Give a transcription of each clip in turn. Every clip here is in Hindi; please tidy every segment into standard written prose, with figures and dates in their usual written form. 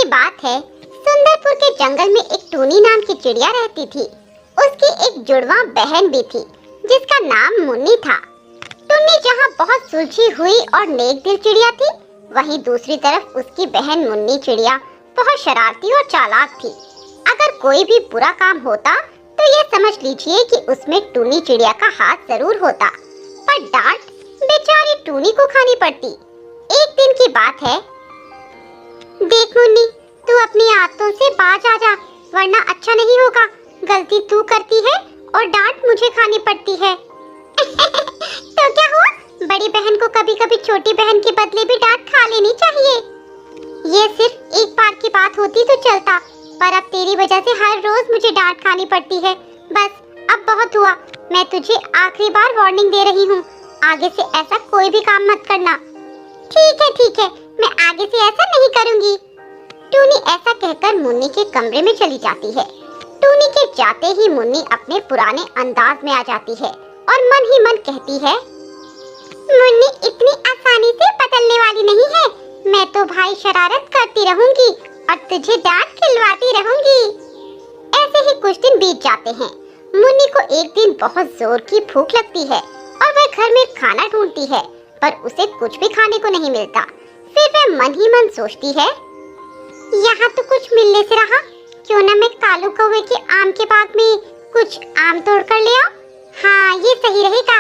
बात है, सुंदरपुर के जंगल में एक टूनी नाम की चिड़िया रहती थी। उसकी एक जुड़वा बहन भी थी जिसका नाम मुन्नी था। टुन्नी जहाँ बहुत सुलझी हुई और नेक दिल चिड़िया थी, वहीं दूसरी तरफ उसकी बहन मुन्नी चिड़िया बहुत शरारती और चालाक थी। अगर कोई भी बुरा काम होता तो ये समझ लीजिए कि उसमें टुन्नी चिड़िया का हाथ जरूर होता, पर डांट बेचारी टुन्नी को खानी पड़ती। एक दिन की बात है, देख मुन्नी, तू अपनी आदतों से बाज आ जा, वरना अच्छा नहीं होगा। गलती तू करती है और डांट मुझे खानी पड़ती है। तो क्या हुआ, बड़ी बहन को कभी कभी छोटी बहन के बदले भी डांट खा लेनी चाहिए। ये सिर्फ एक बार की बात होती तो चलता, पर अब तेरी वजह से हर रोज मुझे डांट खानी पड़ती है। बस अब बहुत हुआ, मैं तुझे आखिरी बार वार्निंग दे रही हूँ, आगे से ऐसा कोई भी काम मत करना। ठीक है, मैं आगे से ऐसा नहीं करूँगी। टूनी ऐसा कहकर मुन्नी के कमरे में चली जाती है। टूनी के जाते ही मुन्नी अपने पुराने अंदाज में आ जाती है और मन ही मन कहती है, मुन्नी इतनी आसानी से बदलने वाली नहीं है। मैं तो भाई शरारत करती रहूंगी और तुझे डांट खिलवाती रहूंगी। ऐसे ही कुछ दिन बीत जाते हैं। मुन्नी को एक दिन बहुत जोर की भूख लगती है और वह घर में खाना ढूंढती है, पर उसे कुछ भी खाने को नहीं मिलता। फिर वह मन ही मन सोचती है, यहाँ तो कुछ मिलने से रहा, क्यों न मैं कालू कौवे के आम के बाग में कुछ आम तोड़ कर ले आऊं। हाँ, ये सही रहेगा।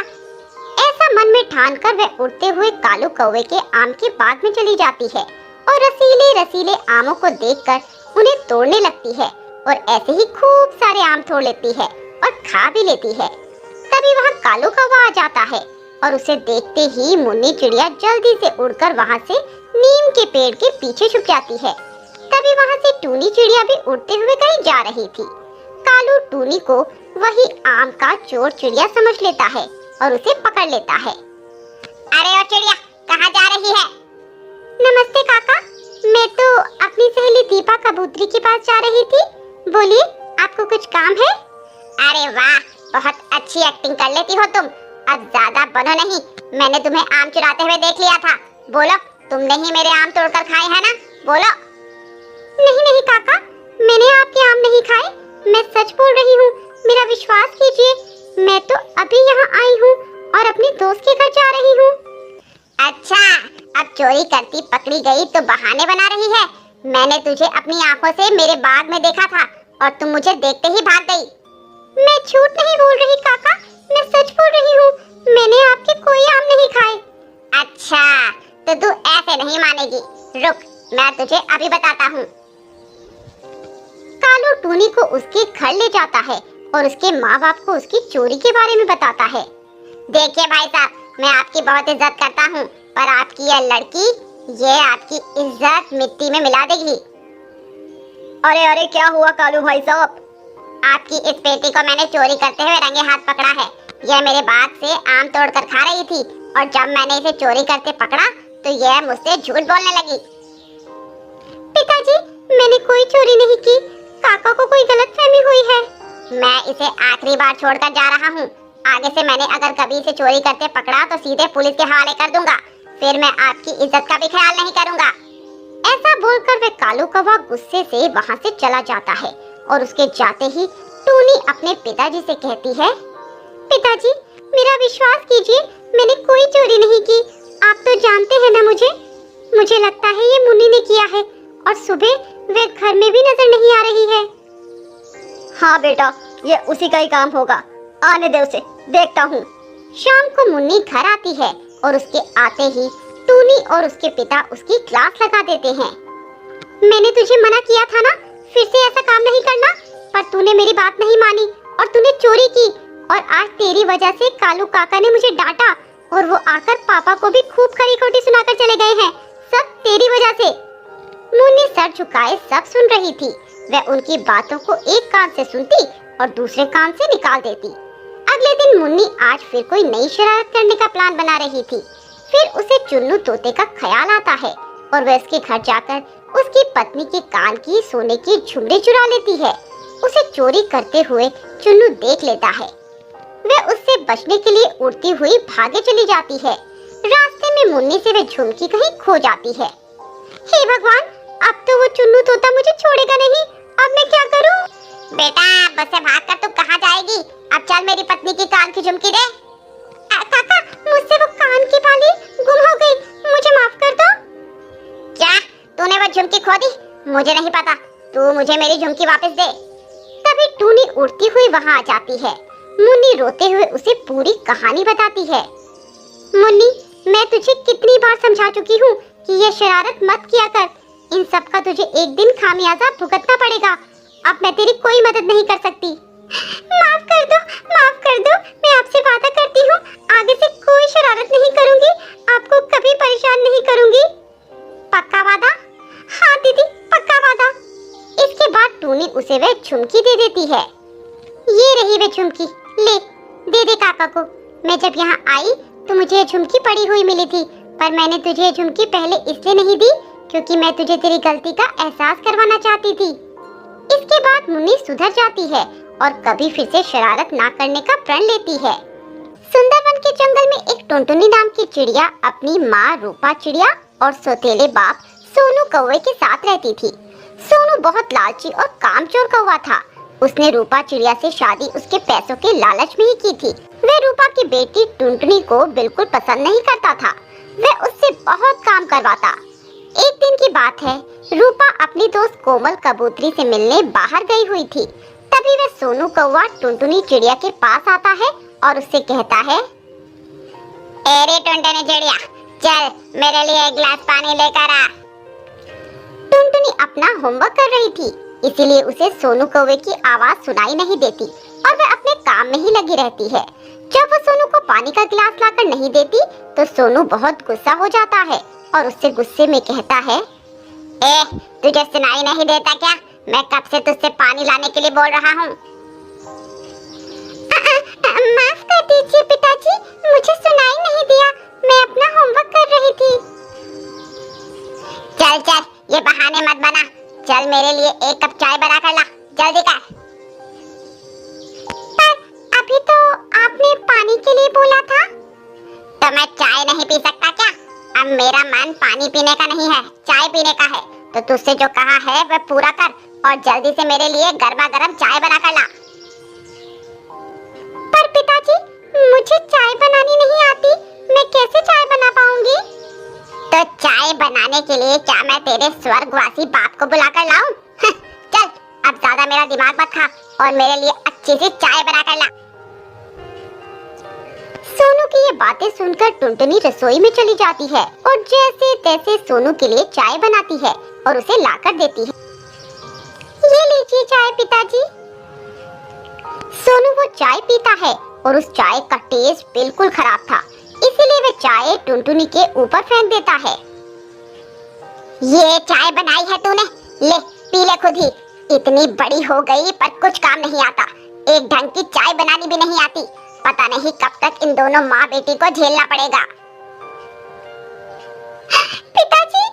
ऐसा मन में ठानकर वह उड़ते हुए कालू कौवे के आम के बाग में चली जाती है और रसीले रसीले आमों को देखकर उन्हें तोड़ने लगती है और ऐसे ही खूब सारे आम तोड़ लेती है और खा भी लेती है। तभी वहाँ कालू कौवा आ जाता है और उसे देखते ही मुन्नी चिड़िया जल्दी से उड़कर वहाँ से नीम के पेड़ के पीछे छुप जाती है। तभी वहाँ से टूनी चिड़िया भी उड़ते हुए कहीं जा रही थी। कालू टूनी को वही आम का चोर चिड़िया समझ लेता है और उसे पकड़ लेता है। अरे ओ चिड़िया, कहाँ जा रही है? नमस्ते काका, मैं तो अपनी सहेली दीपा कबूतरी के पास जा रही थी। बोलिए, आपको कुछ काम है? अरे वाह, बहुत अच्छी एक्टिंग कर लेती हो तुम। अब ज्यादा बनो नहीं, मैंने तुम्हें आम चुराते हुए देख लिया था। बोलो, तुमने ही मेरे आम तोड़कर खाए हैं ना? बोलो। नहीं काका, मैंने आपके आम नहीं खाए, मैं सच बोल रही हूँ, मेरा विश्वास कीजिए। मैं तो अभी यहाँ आई हूँ और अपने दोस्त के घर जा रही हूँ। अच्छा, अब चोरी करती पकड़ी गई तो बहाने बना रही है। मैंने तुझे अपनी आंखों से मेरे बाग में देखा था और तुम मुझे देखते ही भाग गई। मैं झूठ नहीं बोल रही काका, मैं सच बोल रही हूँ, मैंने आपके कोई आम नहीं खाए। अच्छा, तो तू ऐसे नहीं मानेगी, रुक, मैं तुझे अभी बताता हूँ। कालू टूनी को उसके घर ले जाता है और उसके माँ बाप को उसकी चोरी के बारे में बताता है। देखिए भाई साहब, मैं आपकी बहुत इज्जत करता हूँ, पर आपकी यह लड़की ये आपकी इज्जत मिट्टी में मिला देगी। अरे क्या हुआ कालू भाई साहब? आपकी इस बेटी को मैंने चोरी करते हुए रंगे हाथ पकड़ा है। यह मेरे बाग से आम तोड़कर खा रही थी और जब मैंने इसे चोरी करते पकड़ा तो यह मुझसे झूठ बोलने लगी। पिताजी, मैंने कोई चोरी नहीं की, काका को कोई गलतफहमी हुई है। मैं इसे आखिरी बार छोड़कर जा रहा हूँ। आगे से मैंने अगर कभी इसे चोरी करते पकड़ा तो सीधे पुलिस के हवाले कर दूंगा। फिर मैं आपकी इज्जत का भी ख्याल नहीं करूंगा। ऐसा बोलकर वह कालू कौवा गुस्से से वहाँ से चला जाता है और उसके जाते ही टूनी अपने पिताजी से कहती है, पिताजी, मेरा विश्वास कीजिए, मैंने कोई चोरी नहीं की। आप तो जानते हैं ना मुझे लगता है ये मुन्नी ने किया है और सुबह वे घर में भी नजर नहीं आ रही है। हाँ बेटा, ये उसी का ही काम होगा, आने दे उसे, देखता हूँ। शाम को मुन्नी घर आती है और उसके आते ही टूनी और उसके पिता उसकी क्लास लगा देते हैं। मैंने तुझे मना किया था ना, फिर से ऐसा काम नहीं करना, पर तूने मेरी बात नहीं मानी और तूने चोरी की और आज तेरी वजह से कालू काका ने मुझे डांटा और वो आकर पापा को भी खूब खरी खोटी सुनाकर चले गए हैं। सब तेरी वजह से। मुन्नी सर झुकाए सब सुन रही थी। वह उनकी बातों को एक कान से सुनती और दूसरे कान से निकाल देती। अगले दिन मुन्नी आज फिर कोई नई शरारत करने का प्लान बना रही थी। फिर उसे चुन्नू तोते का ख्याल आता है और वह उसके घर जाकर उसकी पत्नी के कान की सोने की झुमरी चुरा लेती है। उसे चोरी करते हुए चुन्नू देख लेता है। वह उससे बचने के लिए उड़ती हुई भागे चली जाती है। रास्ते में मुन्नी से वह झुमकी कहीं खो जाती है। हे भगवान, अब तो वो चुन्नू तोता मुझे छोड़ेगा नहीं। अब मैं क्या करूं? बेटा बस से भाग कर तू कहाँ जाएगी? अब चल मेरी पत्नी की कान की झुमकी दे। काका मुझसे वो कान की बाली गुम हो गई, मुझे माफ कर दो। क्या तूने वो झुमकी खो दी? मुझे नहीं पता, तू मुझे मेरी झुमकी वापस दे। तभी टूनी उड़ती हुई वहाँ आ जाती है। मुन्नी रोते हुए उसे पूरी कहानी बताती है। मुन्नी मैं तुझे कितनी बार समझा चुकी हूँ कि ये शरारत मत किया कर, इन सब का तुझे एक दिन खामियाजा भुगतना पड़ेगा। अब मैं तेरी कोई मदद नहीं कर सकती। माफ कर दो, माफ कर दो। मैं आपसे वादा करती हूँ आगे से कोई शरारत नहीं करूँगी, आपको कभी परेशान नहीं करूँगी। पक्का वादा? हाँ दीदी पक्का वादा। इसके बाद टूनी उसे वह झुमकी दे देती है। ये रही वह झुमकी, ले दे दे काका को। मैं जब यहाँ आई तो मुझे ये झुमकी पड़ी हुई मिली थी, पर मैंने तुझे ये झुमकी पहले इसलिए नहीं दी क्योंकि मैं तुझे तेरी गलती का एहसास करवाना चाहती थी। इसके बाद मुन्नी सुधर जाती है और कभी फिर से शरारत ना करने का प्रण लेती है। सुंदरवन के जंगल में एक टुनटुनी नाम की चिड़िया अपनी माँ रूपा चिड़िया और सौतेले बाप सोनू कौवे के साथ रहती थी। सोनू बहुत लालची और कामचोर कौवा था। उसने रूपा चिड़िया से शादी उसके पैसों के लालच में ही की थी। वह रूपा की बेटी टुनटुनी को बिल्कुल पसंद नहीं करता था। वह उससे बहुत काम करवाता। एक दिन की बात है, रूपा अपनी दोस्त कोमल कबूतरी से मिलने बाहर गई हुई थी। तभी वह सोनू कौवा टुनटुनी चिड़िया के पास आता है और उससे कहता है, अरे टुनटुनी चिड़िया चल मेरे लिए एक गिलास पानी लेकर आ। टुनटुनी अपना होमवर्क कर रही थी, इसीलिए उसे सोनू कौवे की आवाज सुनाई नहीं देती और वह अपने काम में ही लगी रहती है। जब वो सोनू को पानी का गिलास लाकर नहीं देती तो सोनू बहुत गुस्सा हो जाता है और उससे गुस्से में कहता है, ए तुझे सुनाई नहीं देता क्या? मैं कब से तुझसे पानी लाने के लिए बोल रहा हूँ। माफ कर दीजिए पिताजी, मुझे सुनाई नहीं दिया, मैं अपना होमवर्क कर रही थी। चल चल ये बहाने मत बना, चल मेरे लिए एक कप चाय बना कर ला, जल्दी कर। पर अभी तो आपने पानी के लिए बोला था। तो मैं चाय नहीं पी सकता क्या? अब मेरा मन पानी पीने का नहीं है, चाय पीने का है। तो तुझसे जो कहा है वह पूरा कर और जल्दी से मेरे लिए गर्मा गर्म चाय बना कर ला। पर पिताजी मुझे चाय बनानी नहीं आती, मैं कैसे चाय बना पाऊंगी? तो चाय बनाने के लिए क्या मैं तेरे स्वर्गवासी बाप को बुलाकर लाऊं? चल अब ज्यादा मेरा दिमाग मत खा और मेरे लिए अच्छी सी चाय बना कर ला। सोनू की ये बातें सुनकर टुनटुनी रसोई में चली जाती है और जैसे तैसे सोनू के लिए चाय बनाती है और उसे लाकर देती है। ये लीजिए चाय पिताजी। सोनू वो चाय पीता है और उस चाय का टेस्ट बिल्कुल खराब था, इसीलिए वह चाय टुनटुनी के ऊपर फेंक देता है। ये चाय बनाई है तूने, ले पी ले खुद ही। इतनी बड़ी हो गई पर कुछ काम नहीं आता, एक ढंग की चाय बनानी भी नहीं आती। पता नहीं कब तक इन दोनों माँ बेटी को झेलना पड़ेगा। पिताजी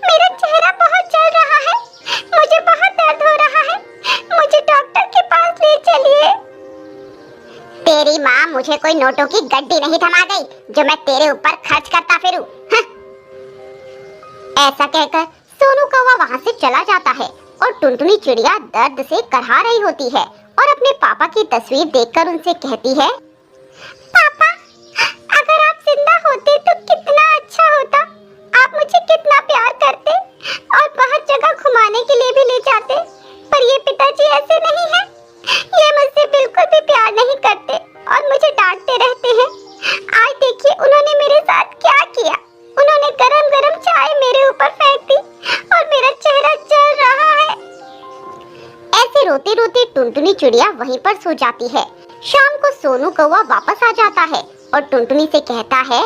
मेरा चेहरा बहुत जल रहा है, मुझे बहुत दर्द हो रहा है, मुझे डॉक्टर के पास ले चलिए। तेरी माँ मुझे कोई नोटों की गड्डी नहीं थमा गई जो मैं तेरे ऊपर खर्च करता फिरूं। ऐसा कहकर सोनू कौवा वहाँ से चला जाता है और टुनटुनी चिड़िया दर्द से करहा रही होती है और अपने पापा की तस्वीर देखकर उनसे कहती है, पापा अगर आप जिंदा होते तो कितना अच्छा होता, आप मुझे कितना प्यार करते और बाहर जगह घुमाने के लिए भी ले जाते। पर ये पिताजी ऐसे नहीं है, ये मुझसे बिल्कुल भी प्यार नहीं करते और मुझे डांटते रहते हैं। आज देखिए उन्होंने मेरे साथ क्या किया, उन्होंने गरम गरम चाय मेरे ऊपर फेंक दी और मेरा चेहरा जल रहा है। ऐसे रोते रोते टुनटुनी चिड़िया वहीं पर सो जाती है। शाम को सोनू कौवा वापस आ जाता है और टुनटुनी से कहता है,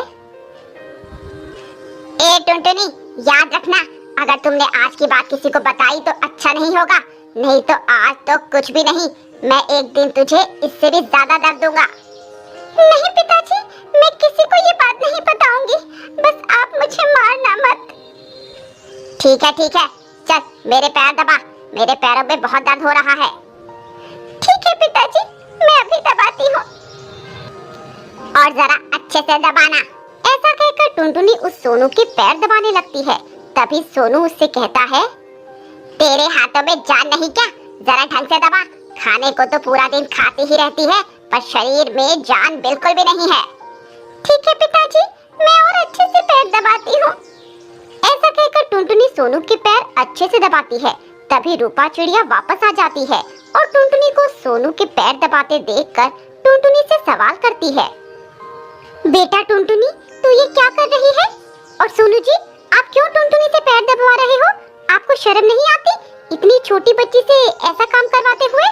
ए टुनटुनी याद रखना, अगर तुमने आज की बात किसी को बताई तो अच्छा नहीं होगा, नहीं तो आज तो कुछ भी नहीं, मैं एक दिन तुझे इससे भी ज्यादा दर्द दूंगा। नहीं पिताजी, मैं किसी को ये बात नहीं बताऊंगी, बस आप मुझे मारना मत। ठीक है, चल मेरे पैर दबा, मेरे पैरों में बहुत दर्द हो रहा है। ठीक है पिताजी, मैं अभी दबाती हूँ। और जरा अच्छे से दबाना। ऐसा कहकर टुनटुनी उस सोनू के पैर दबाने लगती है। तभी सोनू उससे कहता है, तेरे हाथों में जान नहीं क्या? जरा ढंग से दबा। खाने को तो पूरा दिन खाती ही रहती है, पर शरीर में जान बिल्कुल भी नहीं है। ठीक है पिताजी, मैं और अच्छे से पैर दबाती हूँ। ऐसा कहकर टुनटुनी सोनू के पैर अच्छे से दबाती है। तभी रूपा चिड़िया वापस आ जाती है और टुनटुनी को सोनू के पैर दबाते देखकर टुनटुनी से सवाल करती है। बेटा टुनटुनी, तू ये क्या कर रही है? और सोनू जी, आप क्यों टुनटुनी से पैर दबा रहे हो? आपको शर्म नहीं आती इतनी छोटी बच्ची से ऐसा काम करवाते हुए?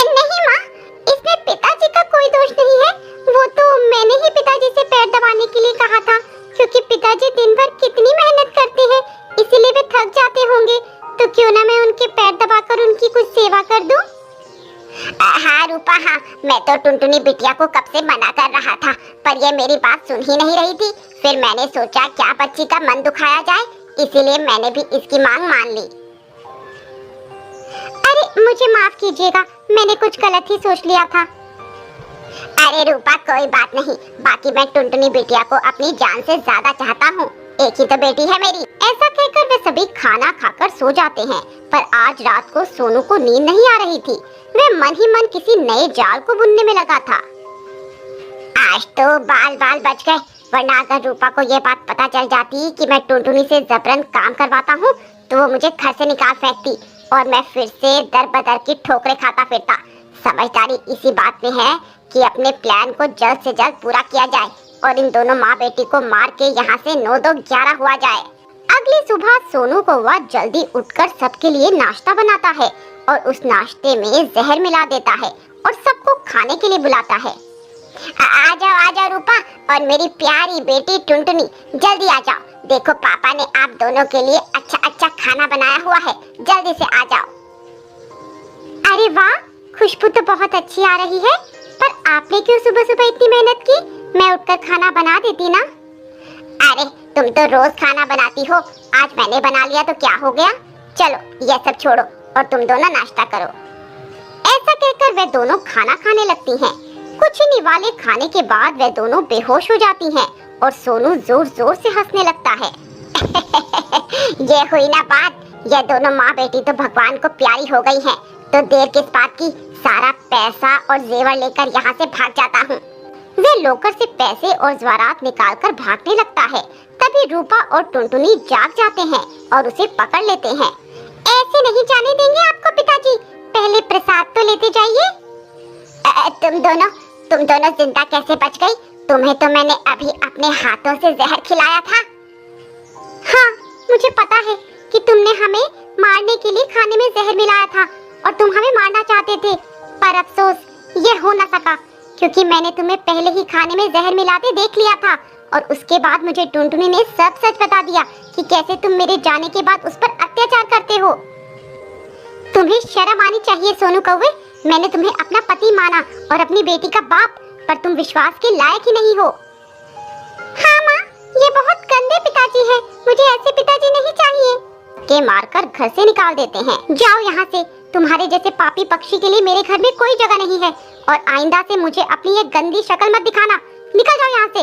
नहीं माँ, इसमें पिताजी का कोई दोष नहीं है। वो तो मैंने ही पिताजी से पैर दबाने के लिए कहा था, क्योंकि पिताजी दिन भर कितनी मेहनत करते हैं, इसीलिए वे थक जाते होंगे। तो क्यों ना मैं उनके पैर दबाकर उनकी कुछ सेवा कर दूं? हाँ रूपा, हाँ, मैं तो टुनटुनी बिटिया को कब से मना कर रहा था, पर ये मेरी बात सुन ही नहीं रही थी। फिर मैंने सोचा क्या बच्ची का मन दुखाया जाए, इसीलिए मैंने भी इसकी मांग मान ली। अरे मुझे माफ कीजिएगा, मैंने कुछ गलत ही सोच लिया था। अरे रूपा, कोई बात नहीं। बाकी मैं टुनटुनी बिटिया को अपनी जान से ज्यादा चाहता हूँ, एक ही तो बेटी है मेरी। ऐसा कहकर वे सभी खाना खाकर सो जाते हैं। पर आज रात को सोनू को नींद नहीं आ रही थी। वह मन ही मन किसी नए जाल को बुनने में लगा था। आज तो बाल बाल बच गए, वरना अगर रूपा को ये बात पता चल जाती कि मैं टुनटुनी से जबरन काम करवाता हूँ, तो वो मुझे घर से निकाल फेंकती और मैं फिर से दर बदर की ठोकरें खाता फिरता। समझदारी इसी बात में है कि अपने प्लान को जल्द से जल्द पूरा किया जाए और इन दोनों माँ बेटी को मार के यहाँ से 9-2-11 हुआ जाए। अगली सुबह सोनू कौवा जल्दी उठकर सबके लिए नाश्ता बनाता है और उस नाश्ते में जहर मिला देता है और सबको खाने के लिए बुलाता है। आ जाओ रूपा और मेरी प्यारी बेटी टुनटुनी, जल्दी आ जाओ। देखो पापा ने आप दोनों के लिए अच्छा अच्छा खाना बनाया हुआ है, जल्दी से आ जाओ। अरे वाह, खुशबू तो बहुत अच्छी आ रही है, पर आपने क्यों सुबह सुबह इतनी मेहनत की? मैं उठकर खाना बना देती ना। अरे तुम तो रोज खाना बनाती हो, आज मैंने बना लिया तो क्या हो गया। चलो ये सब छोड़ो और तुम दोनों नाश्ता करो। ऐसा कहकर वे दोनों खाना खाने लगती हैं। कुछ ही निवाले खाने के बाद वे दोनों बेहोश हो जाती हैं और सोनू जोर जोर से हंसने लगता है। ये हुई ना बात, ये दोनों माँ बेटी तो भगवान को प्यारी हो गई हैं, तो देर किस बात की, सारा पैसा और जेवर लेकर यहाँ से भाग जाता हूँ। वे लोकर से पैसे और ज़वारात निकालकर भागने लगता है। तभी रूपा और टुनटुनी जाग जाते हैं और उसे पकड़ लेते हैं। ऐसे नहीं जाने देंगे आपको पिताजी, पहले प्रसाद तो लेते जाइए। तुम दोनों जिंदा कैसे बच गई? तुम्हें तो मैंने अभी अपने हाथों से जहर खिलाया था। हाँ, मुझे पता है कि तुमने हमें मारने के लिए खाने में जहर मिलाया था और तुम हमें मारना चाहते थे, पर अफसोस ये हो न सका, क्योंकि मैंने तुम्हें पहले ही खाने में जहर मिलाते देख लिया था और उसके बाद मुझे टुनटुनी ने सब सच बता दिया कि कैसे तुम मेरे जाने के बाद उस पर अत्याचार करते हो। तुम्हें शर्म आनी चाहिए सोनू कौवे, मैंने तुम्हें अपना पति माना और अपनी बेटी का बाप, पर तुम विश्वास के लायक ही नहीं हो। हाँ माँ, ये बहुत गंदे पिताजी हैं, मुझे ऐसे पिताजी नहीं चाहिए। के मारकर घर से निकाल देते हैं। जाओ यहाँ से, तुम्हारे जैसे पापी पक्षी के लिए मेरे घर में कोई जगह नहीं है और आइंदा से मुझे अपनी ये गंदी शक्ल मत दिखाना। निकल जाओ यहाँ से।